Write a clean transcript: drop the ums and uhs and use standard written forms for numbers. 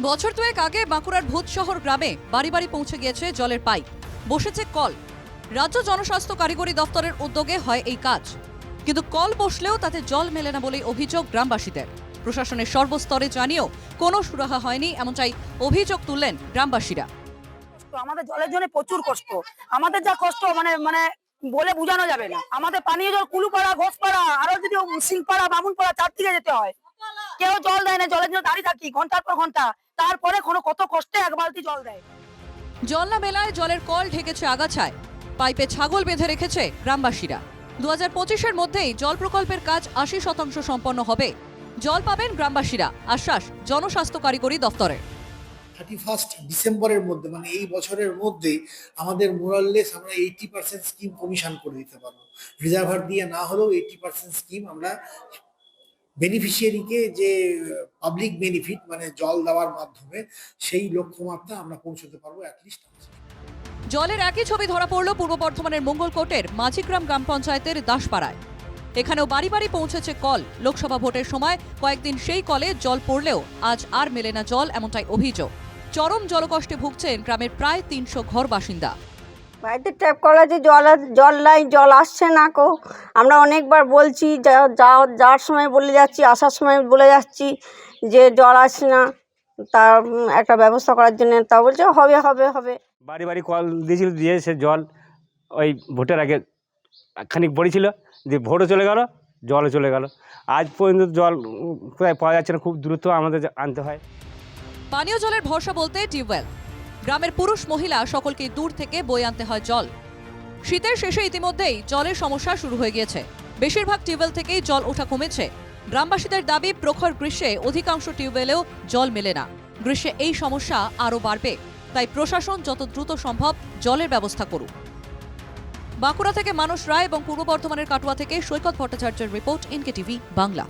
বছর দুয়েক আগে বাঁকুড়ার ভূতশহর গ্রামে বাড়ি বাড়ি পৌঁছে গিয়েছে জলের পাইপ, বসেছে কল। রাজ্য জনস্বাস্থ্য কারিগরি দপ্তরের উদ্যোগে হয় এই কাজ, কিন্তু কল বসলেও তাতে জল মেলে না বলে অভিযোগ গ্রামবাসীদের। প্রশাসনের সর্বস্তরে জানিয়েও কোনো সুরাহা হয়নি, এমনটাই অভিযোগ তুললেন গ্রামবাসীরা। আমাদের জলের জন্য প্রচুর কষ্ট, আমাদের যা কষ্ট মানে মানে বলে বোঝানো যাবে না। আমাদের পানীয় জল কুলুপাড়া, ঘোষপাড়া, আরো যদি সিংপাড়া, বামুনপাড়া, চারদিকে যেতে হয়। কেউ জল দেয় না, জলের জন্য দাঁড়িয়ে থাকি ঘন্টার পর ঘন্টা, তারপরে কত কষ্টে এক বালতি জল দেয়। জল না মেলায় জলের কল ঢেকেছে আগাছায়, পাইপে ছাগল বেঁধে রেখেছে গ্রামবাসীরা। 2025-এর মধ্যেই জল প্রকল্পের কাজ 80% সম্পন্ন হবে। জল পাবেন গ্রামবাসীরা, আশ্বাস জনস্বাস্থ্য কারিগরি দপ্তরের। 31 ডিসেম্বরের মধ্যে মানে এই বছরের মধ্যে আমাদের মোরাললেস আমরা 80% স্কিম কমিশন করে দিতে পারবো। রিজার্ভার দিয়ে না হলেও 80% স্কিম আমরা বেনিফিশিয়ারিকে যে পাবলিক বেনিফিট মানে জল দেওয়ার মাধ্যমে সেই লক্ষ্যমাত্রা আমরা পৌঁছতে পারবো অ্যাটলিস্ট। জলের একই ছবি ধরা পড়ল পূর্ব বর্ধমানের মঙ্গলকোটের মাঝিগ্রাম গ্রাম পঞ্চায়েতের দাসপাড়ায়। এখানেও বাড়ি বাড়ি পৌঁছেছে কল। লোকসভা ভোটের সময় কয়েকদিন সেই কলে জল পড়লেও আজ আর মেলে না জল, এমনটাই অভিযোগ। চরম জলকষ্টে ভুগছেন গ্রামের প্রায় 300 ঘর বাসিন্দা। বাড়িতে ট্যাপ কলে যে জল নাই, জল আসছে না কো। আমরা অনেকবার বলছি, যাওয়ার সময় বলে যাচ্ছি, আসার সময় বলে যাচ্ছি যে জল আসছে না, তার একটা ব্যবস্থা করার জন্য। তা বলছে হবে হবে হবে। বাড়ি বাড়ি কল দিয়েছিল, দিয়ে সে জল ওই ভোটের আগে খানিক পড়েছিল, দিয়ে ভোটও চলে গেল, জলও চলে গেল। আজ পর্যন্ত জল প্রায় পাওয়া যাচ্ছে না, খুব দ্রুত আমাদের আনতে হয়। পানীয় জলের ভরসা বলতে টিউবওয়েল। গ্রামের পুরুষ মহিলা সকলকে দূর থেকে বয়ে আনতে হয় জল। শীতের শেষে ইতিমধ্যেই জলের সমস্যা শুরু হয়ে গিয়েছে। বেশিরভাগ টিউবওয়েল থেকেই জল ওঠা কমেছে। গ্রামবাসীদের দাবি, প্রখর গ্রীষ্মে অধিকাংশ টিউবওয়েলেও জল মেলে না। গ্রীষ্মে এই সমস্যা আরও বাড়বে, তাই প্রশাসন যত দ্রুত সম্ভব জলের ব্যবস্থা করুক। বাঁকুড়া থেকে মানস রায় এবং পূর্ব বর্ধমানের কাটুয়া থেকে সৈকত ভট্টাচার্যের রিপোর্ট, NKTV বাংলা।